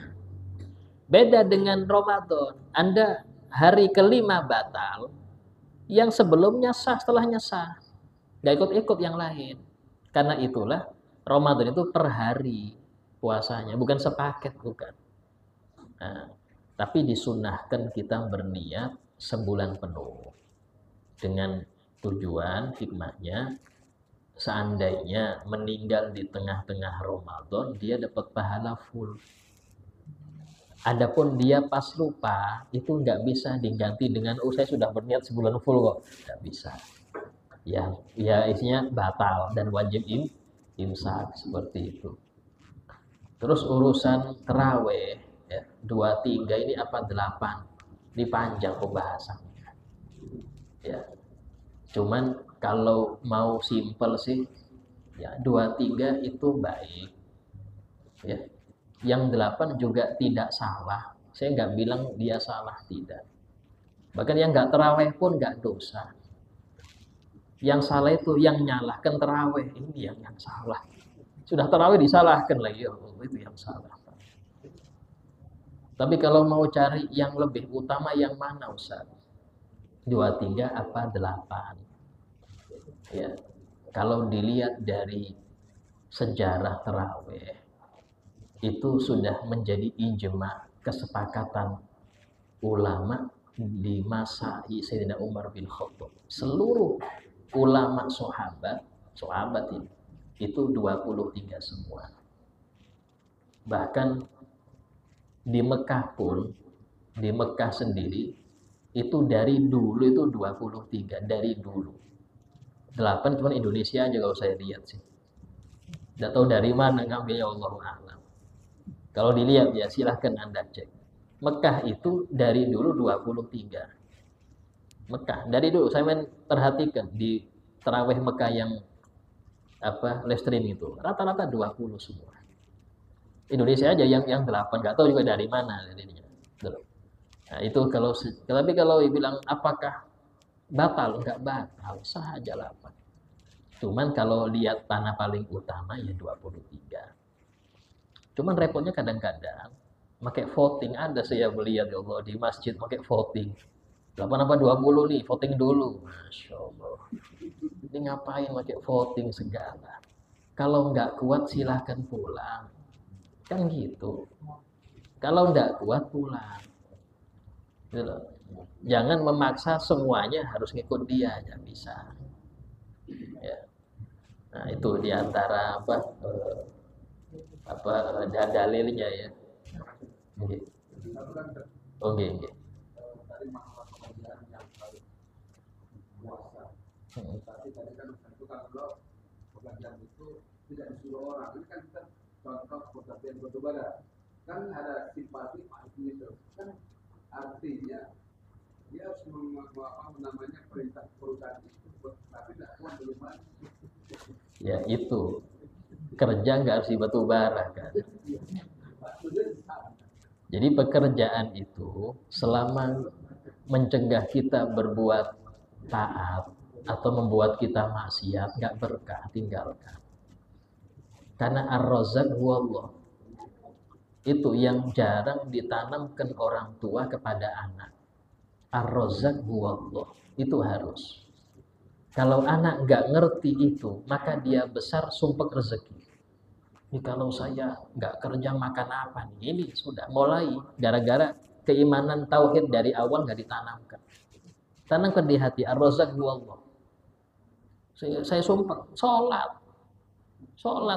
Beda dengan Ramadan. Anda hari kelima batal, yang sebelumnya sah, setelahnya sah. Gak ikut-ikut yang lain. Karena itulah Ramadan itu per hari puasanya, bukan sepaket, bukan. Nah, tapi disunahkan kita berniat sebulan penuh dengan tujuan hikmahnya seandainya meninggal di tengah-tengah Ramadan dia dapat pahala full. Adapun dia pas lupa itu nggak bisa diganti dengan saya sudah berniat sebulan full kok, nggak bisa. Ya isinya batal dan wajib imsak seperti itu. Terus urusan terawih ya, 2, 3 ini apa 8 dipanjang pembahasannya. Ya. Cuman kalau mau simpel sih ya 2, 3 itu baik. Ya. Yang 8 juga tidak salah. Saya nggak bilang dia salah, tidak. Bahkan yang nggak terawih pun nggak dosa. Yang salah itu yang nyalahkan terawih, ini yang salah. Sudah terawih disalahkan lagi, oh, itu yang salah. Tapi kalau mau cari yang lebih utama yang mana Ustaz? 2, 3 apa 8? Ya. Kalau dilihat dari sejarah terawih itu sudah menjadi ijma, kesepakatan ulama di masa Sayyidina Umar bin Khattab. Seluruh ulama sahabat ini itu 23 semua. Bahkan di Mekah pun, di Mekah sendiri itu dari dulu itu 23, dari dulu. 8 cuma Indonesia aja kalau saya lihat sih. Tidak tahu dari mana ngambilnya, Allah a'lam. Kalau dilihat ya silahkan Anda cek. Mekah itu dari dulu 23. Mekah dari dulu saya perhatikan di tarawih Mekah yang live stream itu rata-rata 20 semua. Indonesia aja yang 8, nggak tahu juga dari mana jadinya. Nah, itu tapi kalau dibilang apakah batal, enggak batal, sah aja 8. Cuman kalau lihat mana paling utama ya 23. Cuman repotnya kadang-kadang pakai voting, ada saya melihat ya Allah di masjid pakai voting. 8 apa 20 nih, voting dulu. Masya Allah. Ini ngapain pakai voting segala? Kalau nggak kuat silahkan pulang. Kan gitu. Kalau nggak kuat pulang. Gitu. Jangan memaksa semuanya harus ngikut dia, nggak bisa. Ya. Nah itu diantara dalilnya ya. Oke. Oke. Tapi tadi kan itu kalau pekerjaan itu tidak disuruh orang, ini kan kita contoh pekerjaan batu-bara kan ada simpati itu kan artinya dia harus namanya perintah perusahaan itu, tapi tidak kuat bagaimana. Ya itu kerja nggak harus di batu bara kan. Jadi pekerjaan itu selama mencegah kita berbuat taat atau membuat kita maksiat nggak berkah, tinggalkan. Karena ar-razzaq huwallah. Itu yang jarang ditanamkan orang tua kepada anak. Ar-razzaq huwallah. Itu harus. Kalau anak nggak ngerti itu, maka dia besar sumpek rezeki. Ini kalau saya nggak kerja makan apa nih? Ini sudah mulai gara-gara keimanan tauhid dari awal nggak ditanamkan. Tanamkan di hati ar-razzaq huwallah. Saya sumpah, sholat,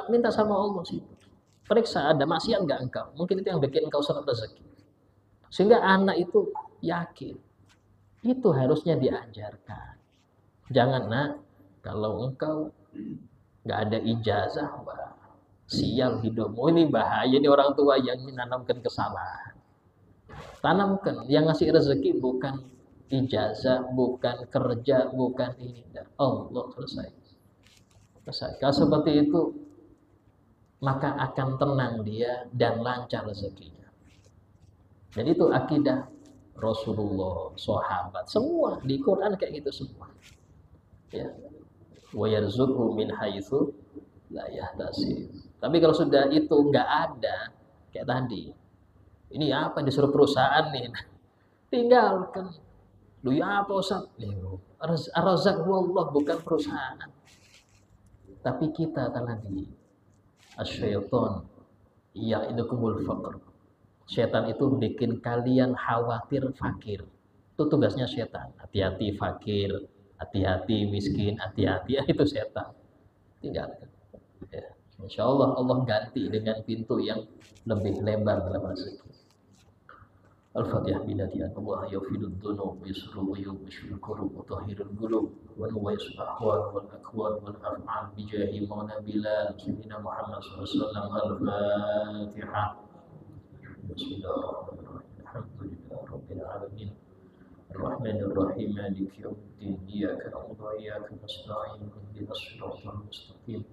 minta sama Allah sih. Periksa ada maksiat nggak engkau? Mungkin itu yang bikin engkau seret rezeki. Sehingga anak itu yakin. Itu harusnya diajarkan. Jangan nak, kalau engkau nggak ada ijazah, wah, sial hidupmu, ini bahaya. Ini orang tua yang menanamkan kesalahan. Tanamkan, yang ngasih rezeki bukan ijazah, bukan kerja, bukan ini. Allah selesai. Kalau seperti itu, maka akan tenang dia dan lancar rezekinya. Jadi itu akidah Rasulullah, sahabat, semua di Quran kayak gitu semua. Ya. Wa yarzuqhu min haitsu la yahtasib. Tapi kalau sudah itu nggak ada, kayak tadi, ini apa disuruh perusahaan nih, tinggalkan. Lu ya apa Ustaz? Ar-razzaq wallah bukan perusahaan. Tapi kita tadi Asyaiton ya'idukumul faqr. Setan itu bikin kalian khawatir fakir. Itu tugasnya setan. Hati-hati fakir, hati-hati miskin, hati-hati, itu setan. Tinggalkan. Ya. Insya Allah Allah ganti dengan pintu yang lebih lebar dalam rezeki. Al-Fatihah binadiyan Allah yafidud dunub yusru uyub yusru kurub utahirul gulub wa nuwaisul ahwal wal akwal wal af'al bijahi mauna bilal Sayyidina Muhammad SAW. Al-Fatihah. Bismillahirrahmanirrahim. Alhamdulillah Rabbil Alamin. Ar-Rahmanir Rahim. Maliki yawmiddin. Iyyaka na'budu wa iyyaka nasta'in. Ihdinas siratal mustaqim.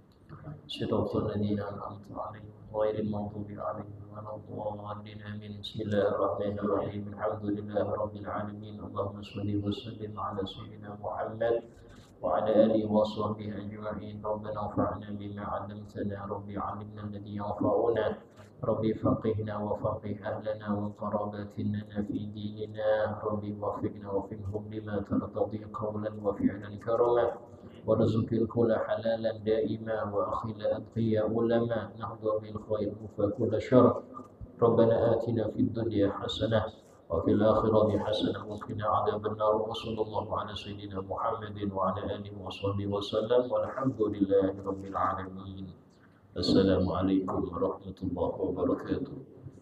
Shiratal ladzina an'amta 'alaihim ghairil maghdubi 'alaihim waladdallin. Amin. Bismillahirrahmanirrahim. Alhamdulillahi rabbil alamin. Allahumma shalli wa sallim 'ala sayyidina Muhammad wa 'ala alihi wa sahbihi ajma'in. Rabbana anfa'na bima 'allamtana. Rabbi 'allimna alladhi yanfa'una. Rabbi faqihna wa faqih ahlana wa qarabatina fi dinina. Rabbi wafiqna wa fiqhum lima tartadi qawlan wa fi'lan karama. ورزق الكل حلالا دائما وأخل أتقيا علما نحظى بالخير فكل شر. ربنا آتنا في الدنيا حسنة وفي الآخرة حسنة وقنا عذاب النار. وصلى الله على سيدنا محمد وعلى آله وصحبه وسلم والحمد لله رب العالمين. السلام عليكم ورحمة الله وبركاته.